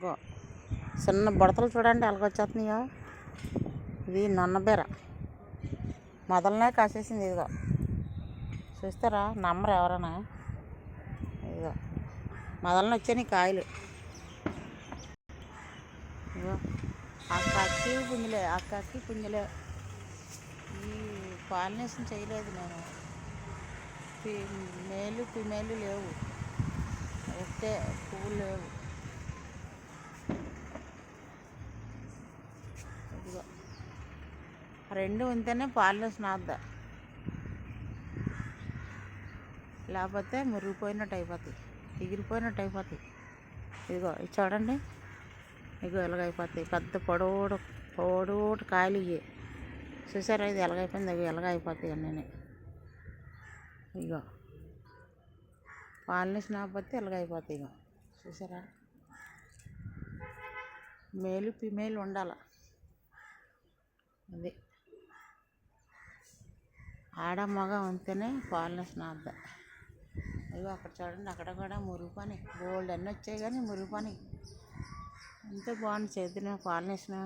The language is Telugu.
ఇగో చిన్న బుడతలు చూడండి ఎలాగొచ్చేస్తున్నాయో. ఇది నన్నబీర మొదలనే కాసేసింది. ఇదిగో చూస్తారా, నమ్మరు ఎవరైనా. ఇదిగో మొదలన వచ్చాయి కాయలు. ఇదిగో అక్కకి పుంజులే. ఈ పాలినేషన్ చేయలేదు నేను. మేలు ఫిమేలు లేవు, ఒకటే పువ్వులు లేవు. ఇదిగో రెండు ఉంటేనే పాలినేషన్ అవుద్దా, లేకపోతే మురిగిపోయినట్టు అయిపోతాయి, ఎగిరిపోయినట్టు అయిపోతాయి. ఇదిగో ఇది చూడండి, ఇదిగో ఎలాగైపోతాయి. పెద్ద పొడవుటి కాయలు ఇవి. చూసారా, ఇది ఎలాగైపోయింది. అవి ఎలాగైపోతాయి అన్నీ. ఇగో పాలినేషన్ ఆగిపోతే ఎలాగైపోతాయి. ఇగో చూసారా, మేలు ఫిమేల్ ఉండాలి. అది ఆడ మగ ఉంటేనే పాలినేషన్ అవుద్దా. ఇగో అక్కడ చూడండి, అక్కడ కూడా మురిగిపోని గోల్డ్ అన్నీ వచ్చాయి, కానీ మురిగిపోని. అంతే బాగుంది చేద్దాం పాలినేషన్.